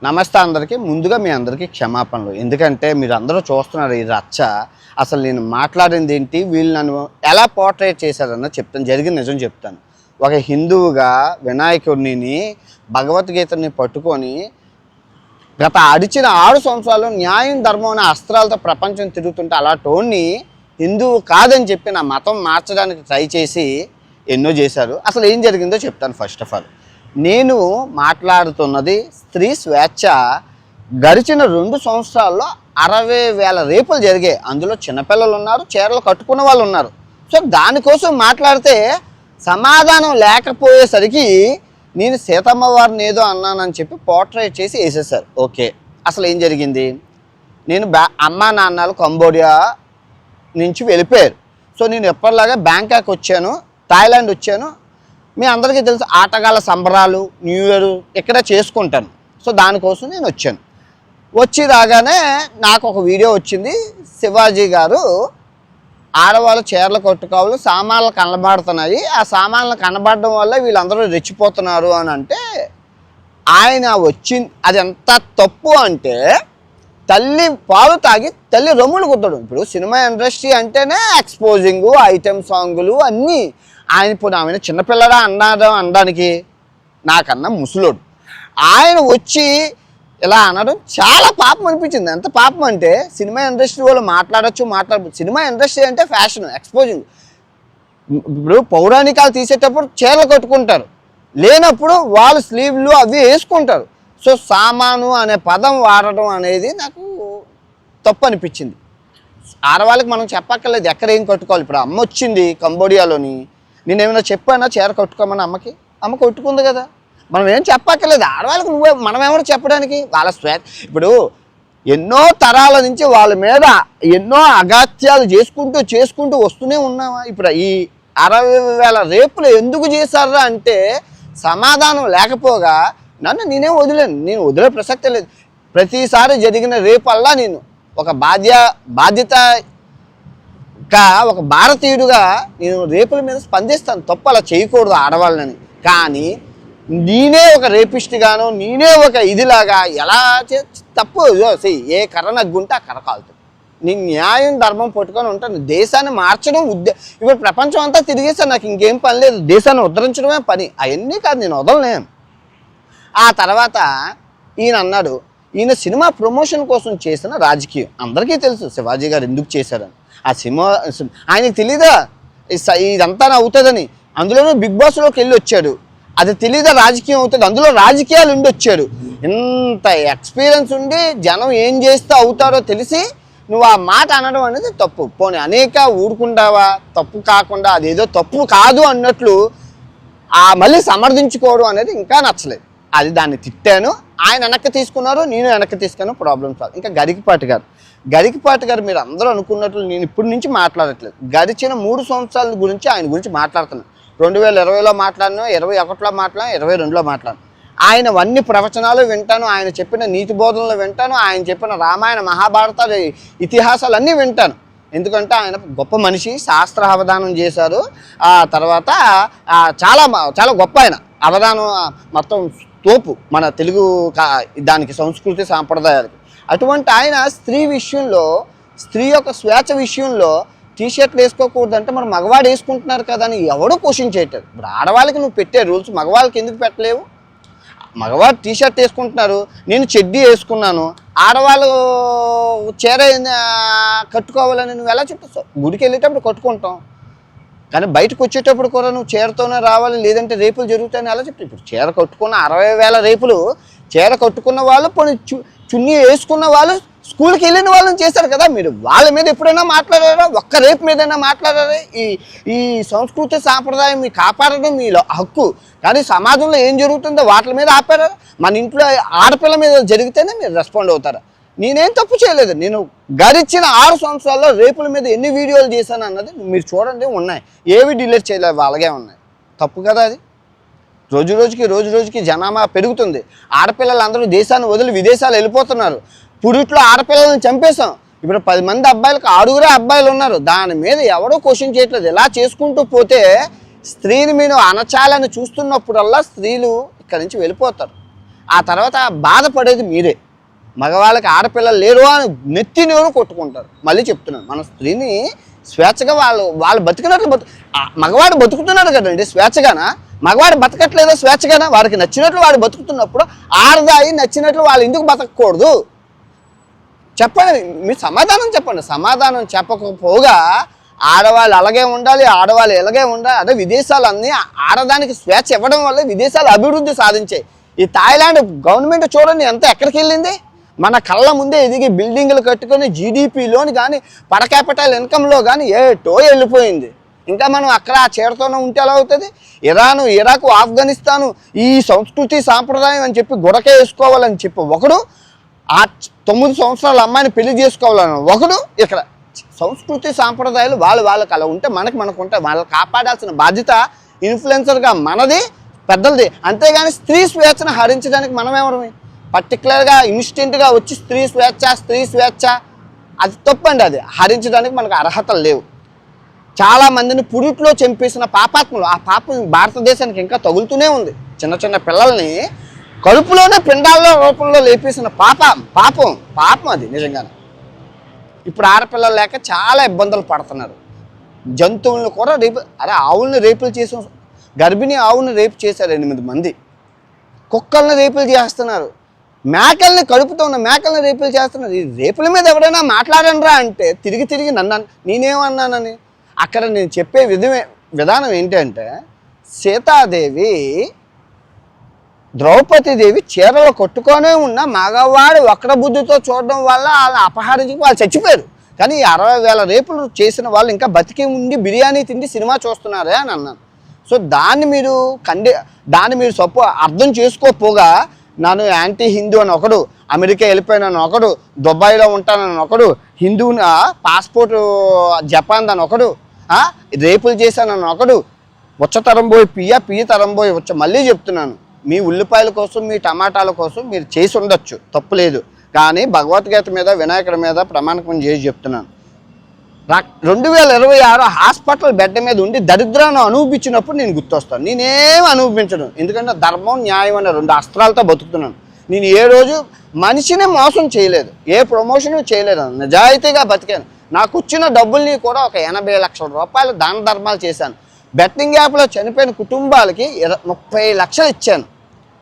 నమస్తే అందరికీ. ముందుగా మీ అందరికీ క్షమాపణలు. ఎందుకంటే మీరు అందరూ చూస్తున్నారు ఈ రచ్చ. అసలు నేను మాట్లాడింది ఏంటి, వీళ్ళు నన్ను ఎలా పోర్ట్రేట్ చేశారన్న చెప్తాను, జరిగిన నిజం చెప్తాను. ఒక హిందువుగా వినాయకుడిని భగవద్గీతని పట్టుకొని గత అడిచిన 6 సంవత్సరాలు న్యాయం ధర్మం అనే అస్త్రాలతో ప్రపంచం తిరుగుతుంటే అలాంటి హిందువు కాదని చెప్పి నా మతం మార్చడానికి ట్రై చేసి ఎన్నో చేశారు. అసలు ఏం జరిగిందో చెప్తాను. ఫస్ట్ ఆఫ్ ఆల్ నేను మాట్లాడుతున్నది స్త్రీ స్వేచ్ఛ. గడిచిన 2 సంవత్సరాల్లో 60,000 రేపులు జరిగాయి. అందులో చిన్నపిల్లలు ఉన్నారు, చీరలు కట్టుకున్న వాళ్ళు ఉన్నారు. సో దానికోసం మాట్లాడితే సమాధానం లేకపోయేసరికి నేను సీతమ్మ వారిని ఏదో అన్నానని చెప్పి పోర్ట్రేట్ చేసి వేసేసారు. ఓకే, అసలు ఏం జరిగింది? నేను అమ్మా నాన్నలు కంబోడియా నుంచి వెళ్ళిపోయారు. సో నేను ఎప్పటిలాగా బ్యాంకాక్ వచ్చాను, థాయిలాండ్ వచ్చాను. మీ అందరికీ తెలుసు ఆటగాళ్ళ సంబరాలు, న్యూ ఇయర్ ఇక్కడ చేసుకుంటాను. సో దానికోసం నేను వచ్చాను. వచ్చి రాగానే నాకు ఒక వీడియో వచ్చింది. శివాజీ గారు ఆడవాళ్ళు చీరలు కట్టుకోవాలి, సామాన్లు కనబడుతున్నాయి, ఆ సామాన్లు కనబడడం వల్ల వీళ్ళందరూ రెచ్చిపోతున్నారు అని అంటే ఆయన వచ్చింది. అది ఎంత తప్పు అంటే తల్లి పాలు తాగి తల్లి రొమ్ములు కుట్టడం. ఇప్పుడు సినిమా ఇండస్ట్రీ అంటేనే ఎక్స్పోజింగు, ఐటెం సాంగులు అన్నీ. ఆయన ఇప్పుడు ఆమె చిన్నపిల్లడా అనడానికి నాకన్నా ముసలోడు. ఆయన వచ్చి ఇలా అనడం చాలా పాపం అనిపించింది. ఎంత పాపం అంటే సినిమా ఇండస్ట్రీ వాళ్ళు మాట్లాడచ్చు. సినిమా ఇండస్ట్రీ అంటే ఫ్యాషన్, ఎక్స్పోజింగ్. ఇప్పుడు పౌరాణికాలు తీసేటప్పుడు చీరలు కట్టుకుంటారు, లేనప్పుడు వాళ్ళు స్లీవ్లు అవి వేసుకుంటారు. సో సామాను అనే పదం వాడడం అనేది నాకు తప్పు అనిపించింది. ఆడవాళ్ళకి మనం చెప్పక్కర్లేదు ఎక్కడ ఏం కట్టుకోవాలి. ఇప్పుడు అమ్మ వచ్చింది కంబోడియాలోని, నేనేమైనా చెప్పానా చీర కట్టుకోమని? అమ్మ కొట్టుకుంది కదా, మనం ఏం చెప్పక్కర్లేదు. ఆడవాళ్ళకి మనం ఏమైనా చెప్పడానికి వాళ్ళ ఇప్పుడు ఎన్నో తరాల నుంచి వాళ్ళ మీద ఎన్నో అగాత్యాలు చేసుకుంటూ వస్తూనే ఉన్నావా? ఇప్పుడు ఈ 60,000 రేపులు ఎందుకు చేశారా అంటే సమాధానం లేకపోగా నేను వదిలే ప్రసక్తే లేదు. ప్రతిసారి జరిగిన రేపల్లా నేను ఒక బాధ్యత ఒక భారతీయుడుగా నేను రేపుల మీద స్పందిస్తాను. తప్పు అలా చేయకూడదు ఆడవాళ్ళని. కానీ నేనే ఒక రేపిస్ట్గాను, నేనే ఒక ఇదిలాగా ఎలా తప్పు ఏ కర్ర నగ్గుంటే ఆ కర్ర కాలుతుంది. నేను న్యాయం ధర్మం పట్టుకొని ఉంటాను. దేశాన్ని మార్చడం ఇప్పుడు ప్రపంచం అంతా తిరిగేసాను, నాకు ఇంకేం పని లేదు. దేశాన్ని ఉద్ధరించడమే పని. అవన్నీ కాదు, నేను వదలలేను. ఆ తర్వాత ఈయన అన్నాడు, ఈయన సినిమా ప్రమోషన్ కోసం చేసిన రాజకీయం అందరికీ తెలుసు. శివాజీ గారు ఎందుకు చేశారని ఆ సినిమా ఆయనకి తెలీదా ఇదంతా అవుతుందని? అందులోనూ బిగ్ బాస్లోకి వెళ్ళి వచ్చాడు. అది తెలీదా రాజకీయం అవుతుంది? అందులో రాజకీయాలు ఉండి వచ్చాడు. ఇంత ఎక్స్పీరియన్స్ ఉండి జనం ఏం చేస్తే అవుతారో తెలిసి నువ్వు ఆ మాట అనడం అనేది తప్పు. పోనీ అనేక ఊరుకుంటావా? తప్పు కాకుండా అదేదో తప్పు కాదు అన్నట్లు మళ్ళీ సమర్థించుకోవడం అనేది ఇంకా నచ్చలేదు. అది దాన్ని తిట్టాను, ఆయన వెనక్కి తీసుకున్నారు, నేను వెనక్కి తీసుకున్నాను. Problem solve. ఇంకా గరికపాటి గారు మీరు అందరూ అనుకున్నట్లు నేను ఇప్పటి నుంచి మాట్లాడట్లేదు. గడిచిన 3 సంవత్సరాల గురించి ఆయన గురించి మాట్లాడుతున్నాను. 2020లో మాట్లాడినా, 21లో మాట్లాడినా, 22లో మాట్లాడినా. ఆయన అన్ని ప్రవచనాలు వింటాను, ఆయన చెప్పిన నీతి బోధనలు వింటాను, ఆయన చెప్పిన రామాయణ మహాభారత ఇతిహాసాలు అన్నీ వింటాను. ఎందుకంటే ఆయన గొప్ప మనిషి, శాస్త్ర అవధానం చేశారు. ఆ తర్వాత చాలా గొప్ప ఆయన అవధానం మొత్తం తోపు మన తెలుగు దానికి సంస్కృతి సాంప్రదాయాలకి. అటువంటి ఆయన స్త్రీ విషయంలో, స్త్రీ యొక్క స్వేచ్ఛ విషయంలో టీషర్ట్లు వేసుకోకూడదంటే మరి మగవాడు వేసుకుంటున్నారు కదా అని ఎవడో క్వశ్చన్ చేయటారు. ఇప్పుడు ఆడవాళ్ళకి నువ్వు పెట్టే రూల్స్ మగవాళ్ళకి ఎందుకు పెట్టలేవు? మగవాడు టీషర్ట్ వేసుకుంటున్నారు, నేను చెడ్డీ వేసుకున్నాను. ఆడవాళ్ళు చీర కట్టుకోవాలని నువ్వు ఎలా చెప్తావు? గుడికి వెళ్ళేటప్పుడు కట్టుకుంటాం, కానీ బయటకు వచ్చేటప్పుడు కూడా నువ్వు చీరతోనే రావాలి, లేదంటే రేపులు జరుగుతాయని ఎలా చెప్తావు? ఇప్పుడు చీర కట్టుకున్న 60,000 రేపులు, చీర కట్టుకున్న వాళ్ళు పోనీ చున్నీ వేసుకున్న వాళ్ళు స్కూల్కి వెళ్ళిన వాళ్ళని చేశారు కదా. మీరు వాళ్ళ మీద ఎప్పుడైనా మాట్లాడారా? ఒక్క రేపు మీదైనా మాట్లాడారా? ఈ సంస్కృతి సాంప్రదాయం మీ కాపాడడం మీ హక్కు, కానీ సమాజంలో ఏం జరుగుతుందో వాటి మీద ఆపారా? మన ఇంట్లో ఆడపిల్ల మీద జరిగితేనే మీరు రెస్పాండ్ అవుతారా? నేనేం తప్పు చేయలేదు. నేను గడిచిన 6 సంవత్సరాల్లో రేపుల మీద ఎన్ని వీడియోలు చేశాను అన్నది మీరు చూడండి, ఉన్నాయి. ఏవి డిలీట్ చేయలేదు, అలాగే ఉన్నాయి. తప్పు కదా అది. రోజు రోజుకి జనాభా పెరుగుతుంది. ఆడపిల్లలు అందరూ దేశాన్ని వదిలి విదేశాలు వెళ్ళిపోతున్నారు. పురిట్లో ఆడపిల్లలను చంపేశాం. ఇప్పుడు 10 మంది అబ్బాయిలకు 6 అబ్బాయిలు ఉన్నారు. దాని మీద ఎవడో క్వశ్చన్ చేయట్లేదు. ఇలా చేసుకుంటూ పోతే స్త్రీని మీరు అణచాలని చూస్తున్నప్పుడల్లా స్త్రీలు ఇక్కడి నుంచి వెళ్ళిపోతారు. ఆ తర్వాత బాధపడేది మీరే. మగవాళ్ళకి ఆడపిల్లలు లేరు అని నెత్తి నీరు కొట్టుకుంటారు. మళ్ళీ చెప్తున్నాను, మన స్త్రీని స్వేచ్ఛగా వాళ్ళు బతికినట్లు మగవాడు బతుకుతున్నాడు కదండి స్వేచ్ఛగానా? మగవాడు బతకట్లేదా స్వేచ్ఛగానా? వాడికి నచ్చినట్లు వాడు బతుకుతున్నప్పుడు ఆడదాయి నచ్చినట్లు వాళ్ళు ఎందుకు బతకకూడదు? చెప్పండి, మీ సమాధానం చెప్పండి. సమాధానం చెప్పకపోగా ఆడవాళ్ళు అలాగే ఉండాలి, ఆడవాళ్ళు ఇలాగే ఉండాలి. అదే విదేశాలు అన్నీ ఆడదానికి స్వేచ్ఛ ఇవ్వడం వల్ల విదేశాలు అభివృద్ధి సాధించాయి. ఈ థాయిలాండ్ గవర్నమెంట్ చూడండి ఎంత ఎక్కడికి వెళ్ళింది. మన కళ్ళ ముందే ఎదిగి బిల్డింగులు కట్టుకొని జీడిపిలోని కానీ పర్ క్యాపిటల్ ఇన్కంలో కానీ ఏటో వెళ్ళిపోయింది. ఇంకా మనం అక్కడ ఆ చీరతోనే ఉంటే ఎలా అవుతుంది? ఇరాను, ఇరాకు, ఆఫ్ఘనిస్తాను ఈ సంస్కృతి సాంప్రదాయం అని చెప్పి గుడకే వేసుకోవాలని చెప్పి ఒకడు, ఆ 9 సంవత్సరాల అమ్మాయిని పెళ్లి చేసుకోవాలని ఒకడు. ఇక్కడ సంస్కృతి సాంప్రదాయాలు వాళ్ళకి అలా ఉంటే మనకు ఉంటాయి. వాళ్ళు కాపాడాల్సిన బాధ్యత ఇన్ఫ్లుయెన్సర్గా మనది, పెద్దలది. అంతేగాని స్త్రీ స్వేచ్ఛను హరించడానికి మనం ఎవరమే? పర్టికులర్గా ఇన్స్టెంట్గా వచ్చి స్త్రీ స్వేచ్ఛ అది తప్పండి. అది హరించడానికి మనకు అర్హతలు లేవు. చాలామందిని పురిట్లో చంపేసిన పాపాత్ములు, ఆ పాపం భారతదేశానికి ఇంకా తగులుతూనే ఉంది. చిన్న చిన్న పిల్లల్ని కడుపులోనే పిండాల రూపంలో లేపేసిన పాపం అది నిజంగానే. ఇప్పుడు ఆడపిల్లలు లేక చాలా ఇబ్బందులు పడుతున్నారు. జంతువులను కూడా ఆవుల్ని రేపులు చేసిన గర్భిణీ ఆవుని రేపు చేశారు 8 మంది. కుక్కల్ని రేపులు చేస్తున్నారు. మేకల్ని కడుపుతో ఉన్న మేకల్ని రేపులు చేస్తున్నారు. ఈ రేపుల మీద ఎవరైనా మాట్లాడనరా అంటే తిరిగి నన్ను నేనేమన్నానని. అక్కడ నేను చెప్పే విధానం ఏంటంటే, సీతాదేవి ద్రౌపదీదేవి చీరలు కొట్టుకొనే ఉన్న మగవాడు ఒక్కడ బుద్ధితో చూడడం వల్ల వాళ్ళని అపహరించి వాళ్ళు చచ్చిపోయారు. కానీ 60,000 రేపులు చేసిన వాళ్ళు ఇంకా బతికి ఉండి బిర్యానీ తిండి సినిమా చూస్తున్నారే అని అన్నాను. సో దాన్ని మీరు అర్థం చేసుకోపోగా నన్ను యాంటీ హిందూ అని ఒకడు, అమెరికా వెళ్ళిపోయినాను ఒకడు, దుబాయ్లో ఉంటానని ఒకడు, హిందూ పాస్పోర్ట్ జపాన్ అని ఒకడు, రేపులు చేశానని ఒకడు, ఉచ్చతరం పోయి పియ్య తరం పోయి మళ్ళీ చెప్తున్నాను, మీ ఉల్లిపాయల కోసం మీ టమాటాల కోసం మీరు చేసి ఉండొచ్చు, తప్పు లేదు. కానీ భగవద్గీత మీద వినాయకుడి మీద ప్రమాణకం చేసి చెప్తున్నాను. 2026 హాస్పిటల్ బెడ్ మీద ఉండి దరిద్రాన్ని అనుభవించినప్పుడు నేను గుర్తొస్తాను. నేనేం అనుభవించను, ఎందుకంటే ధర్మం న్యాయం అనే 2 అస్త్రాలతో బతుకుతున్నాను. నేను ఏ రోజు మనిషిని మోసం చేయలేదు, ఏ ప్రమోషన్ చేయలేదు, నిజాయితీగా బతికాను. నాకు వచ్చిన డబ్బుల్ని కూడా ఒక 80 లక్షల రూపాయలు దాన ధర్మాలు చేశాను. బెట్టింగ్ యాప్లో చనిపోయిన కుటుంబాలకి 30 లక్షలు ఇచ్చాను.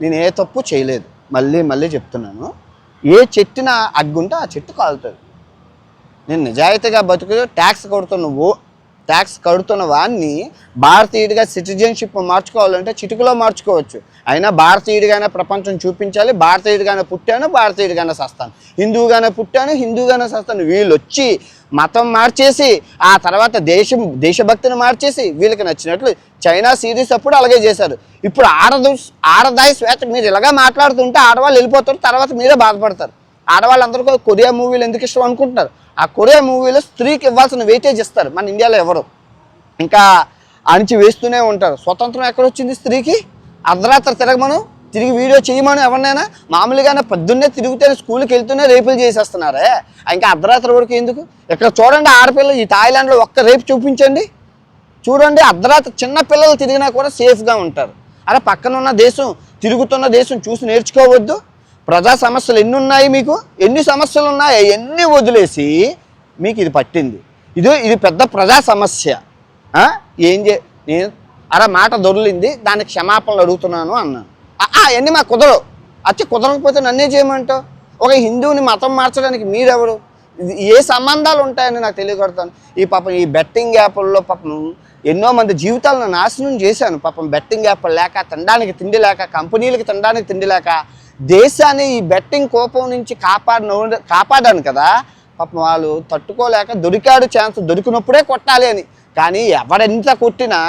నేను ఏ తప్పు చేయలేదు. మళ్ళీ చెప్తున్నాను, ఏ చెట్టున అగ్గుంటే ఆ చెట్టు కాలుతుంది. నేను నిజాయితీగా బతుకు ట్యాక్స్ కడుతున్న వాడిని భారతీయుడిగా సిటిజన్షిప్ మార్చుకోవాలంటే చిటికలో మార్చుకోవచ్చు. అయినా భారతీయుడిగానే ప్రపంచం చూపించాలి. భారతీయుడిగానే పుట్టాను, భారతీయుడిగానే సస్తాను, హిందువుగానే పుట్టాను, హిందువుగానే సస్తాను. వీళ్ళు వచ్చి మతం మార్చేసి ఆ తర్వాత దేశభక్తిని మార్చేసి వీళ్ళకి నచ్చినట్లు చైనా సిరీస్ అప్పుడు అలాగే చేశారు. ఇప్పుడు ఆడదాయి స్వేచ్ఛ మీరు ఇలాగా మాట్లాడుతుంటే ఆడవాళ్ళు వెళ్ళిపోతారు, తర్వాత మీరే బాధపడతారు. ఆడవాళ్ళందరికీ కొరియా మూవీలు ఎందుకు ఇష్టం అనుకుంటున్నారు. ఆ కొరియా మూవీలో స్త్రీకి ఇవ్వాల్సిన వెయిటేజ్ ఇస్తారు, మన ఇండియాలో ఎవరు. ఇంకా అణిచి వేస్తూనే ఉంటారు. స్వతంత్రం ఎక్కడొచ్చింది స్త్రీకి? అర్ధరాత్రి తిరిగి వీడియో చేయమని ఎవరినైనా మామూలుగానే పొద్దున్నే తిరుగుతూనే స్కూల్కి వెళ్తూనే రేపులు చేసేస్తున్నారే, ఇంకా అర్ధరాత్రి వరకు ఎందుకు? ఇక్కడ చూడండి ఆడపిల్లలు, ఈ థాయిలాండ్లో ఒక్క రేపు చూపించండి, చూడండి. అర్ధరాత్రి చిన్న పిల్లలు తిరిగినా కూడా సేఫ్గా ఉంటారు. అరే పక్కన ఉన్న దేశం, తిరుగుతున్న దేశం చూసి నేర్చుకోవద్దు? ప్రజా సమస్యలు ఎన్ని ఉన్నాయి మీకు? ఎన్ని సమస్యలు ఉన్నాయి? ఎన్ని వదిలేసి మీకు ఇది పట్టింది. ఇది పెద్ద ప్రజా సమస్య. నేను మాట దొరికింది, దానికి క్షమాపణలు అడుగుతున్నాను అన్నాను. అవన్నీ మాకు కుదరవు. కుదరకపోతే నన్నే చేయమంటావు? ఒక హిందువుని మతం మార్చడానికి మీరెవరు? ఏ సంబంధాలు ఉంటాయని నాకు తెలియకూడతాను. ఈ బెట్టింగ్ యాప్ల్లో పాపం ఎన్నో మంది జీవితాలను నాశనం చేశాను. పాపం బెట్టింగ్ యాప్లు లేక తినడానికి తిండి లేక, కంపెనీలకి తినడానికి తిండి లేక, దేశాన్ని ఈ బెట్టింగ్ కోపం నుంచి కాపాడాను కదా. పాపం వాళ్ళు తట్టుకోలేక దొరికాడు ఛాన్స్, దొరికినప్పుడే కొట్టాలి అని. కానీ ఎవరెంత కొట్టినా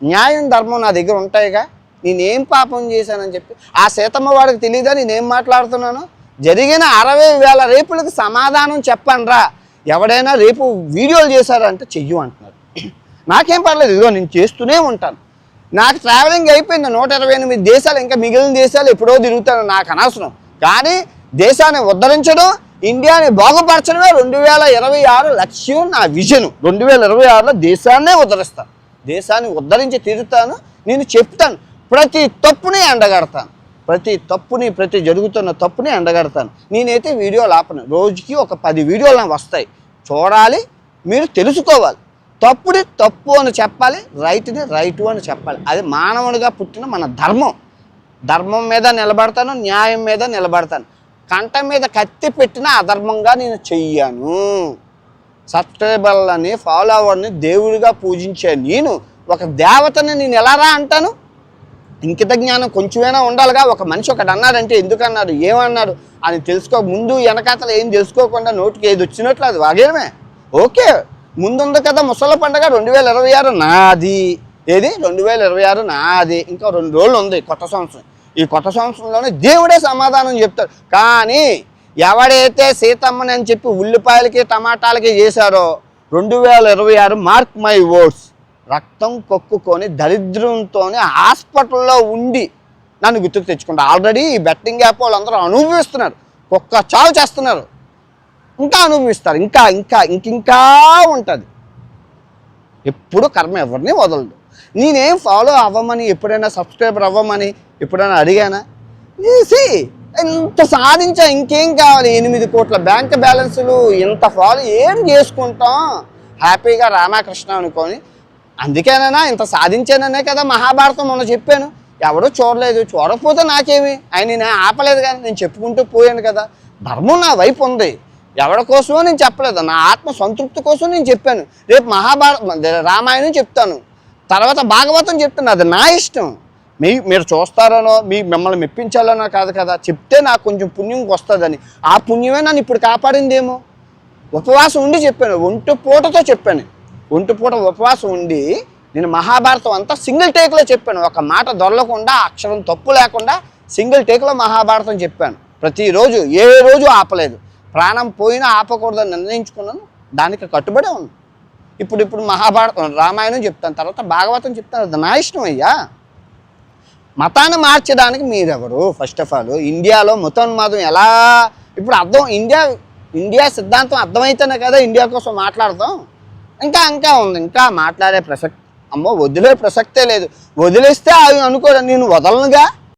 న్యాయం ధర్మం నా దగ్గర ఉంటాయిగా. నేనేం పాపం చేశానని చెప్పి ఆ సీతమ్మ వాడికి తెలియదా నేనేం మాట్లాడుతున్నాను? జరిగిన 60,000 రేపులకు సమాధానం చెప్పండిరా. ఎవడైనా రేపు వీడియోలు చేశారంటే చెయ్యు అంటున్నారు. నాకేం పర్లేదు, ఇదిగో నేను చేస్తూనే ఉంటాను. నాకు ట్రావెలింగ్ అయిపోయింది. 128 దేశాలు, ఇంకా మిగిలిన దేశాలు ఎప్పుడో తిరుగుతాను, నాకు అనవసరం. కానీ దేశాన్ని ఉద్ధరించడం, ఇండియాని బాగుపరచడమే 2026 లక్ష్యం, నా విజన్. 2026లో దేశాన్నే ఉద్ధరిస్తాను, దేశాన్ని ఉద్ధరించి తీరుతాను. నేను చెప్తాను, ప్రతి తప్పుని ఎండగడతాను. ప్రతి తప్పుని ప్రతి జరుగుతున్న తప్పుని ఎండగడతాను. నేనైతే వీడియోలు ఆపను. రోజుకి ఒక 10 వీడియోలు నాకు వస్తాయి, చూడాలి, మీరు తెలుసుకోవాలి. తప్పుని తప్పు అని చెప్పాలి, రైట్ని రైటు అని చెప్పాలి. అది మానవునిగా పుట్టిన మన ధర్మం. ధర్మం మీద నిలబడతాను, న్యాయం మీద నిలబడతాను. కంట మీద కత్తి పెట్టిన అధర్మంగా నేను చెయ్యను. సబ్స్క్రైబర్లని ఫాలోవర్ని దేవుడిగా పూజించే నేను ఒక దేవతని నేను ఎలా రా అంటాను? ఇంకిత జ్ఞానం కొంచెమైనా ఉండాలిగా. ఒక మనిషి ఒకటి అన్నాడంటే ఎందుకన్నాడు, ఏమన్నాడు అని తెలుసుకో. ముందు వెనకాతలు ఏం తెలుసుకోకుండా నోటికి ఏది వచ్చినట్లు అది వాగేయడమే. ఓకే, ముందుంది కదా ముసలి పండుగ 2026 నాది. ఏది 2026 నాది. ఇంకా 2 రోజులు ఉంది కొత్త సంవత్సరం. ఈ కొత్త సంవత్సరంలోనే దేవుడే సమాధానం చెప్తాడు. కానీ ఎవడైతే సీతమ్మని అని చెప్పి ఉల్లిపాయలకి టమాటాలకి చేశారో 2026 మార్క్ మై వర్డ్స్, రక్తం కొక్కుకొని దరిద్రంతో హాస్పిటల్లో ఉండి నన్ను గుర్తుకు తెచ్చుకుంటా. ఆల్రెడీ ఈ బెట్టింగ్ యాప్ వాళ్ళందరూ అనుభవిస్తున్నారు, కుక్క చావు చేస్తున్నారు, ఇంకా అనుభవిస్తారు, ఇంకా ఇంకా ఇంకింకా ఉంటుంది. ఎప్పుడు కర్మ ఎవరిని వదలదు. నేనేం ఫాలో అవ్వమని ఎప్పుడైనా సబ్స్క్రైబర్ అవ్వమని ఎప్పుడైనా అడిగానా? ఈసీ ఇంత సాధించా, ఇంకేం కావాలి? 8 కోట్ల బ్యాంక్ బ్యాలెన్సులు, ఇంత ఫాలో ఏం చేసుకుంటాం? హ్యాపీగా రామకృష్ణ అనుకొని. అందుకేనైనా ఇంత సాధించాననే కదా మహాభారతం మొన్న చెప్పాను. ఎవడో చూడలేదు, చూడకపోతే నాకేమి, ఆయన నేను ఆపలేదు కానీ నేను చెప్పుకుంటూ పోయాను కదా. ధర్మం నా వైపు ఉంది, ఎవరి కోసమో నేను చెప్పలేదు, నా ఆత్మ సంతృప్తి కోసం నేను చెప్పాను. రేపు రామాయణం చెప్తాను, తర్వాత భాగవతం చెప్తాను, అది నా ఇష్టం. మీరు చూస్తారనో మిమ్మల్ని మెప్పించాలనో కాదు కదా. చెప్తే నాకు కొంచెం పుణ్యం వస్తుందని. ఆ పుణ్యమే నన్ను ఇప్పుడు కాపాడిందేమో. ఉపవాసం ఉండి చెప్పాను, ఒంటి పూటతో చెప్పాను. ఒంటి పూట ఉపవాసం ఉండి నేను మహాభారతం అంతా సింగిల్ టేక్లో చెప్పాను. ఒక మాట దొరలకుండా, అక్షరం తప్పు లేకుండా సింగిల్ టేక్లో మహాభారతం చెప్పాను. ప్రతిరోజు ఏ రోజు ఆపలేదు. ప్రాణం పోయినా ఆపకూడదని నిర్ణయించుకున్నాను, దానికి కట్టుబడే ఉన్నాను. ఇప్పుడు మహాభారతం రామాయణం చెప్తాను, తర్వాత భాగవతం చెప్తాను, అది నా ఇష్టం అయ్యా. మతాన్ని మార్చడానికి మీరెవరు? ఫస్ట్ ఆఫ్ ఆల్ ఇండియాలో మతోన్మాదం ఎలా ఇప్పుడు అర్థం, ఇండియా సిద్ధాంతం అర్థమైతేనే కదా ఇండియా కోసం మాట్లాడతాం. ఇంకా ఉంది, ఇంకా మాట్లాడే ప్రసక్తి, అమ్మో వదిలే ప్రసక్తే లేదు. వదిలేస్తే అవి అనుకోవడం, నేను వదలనుగా.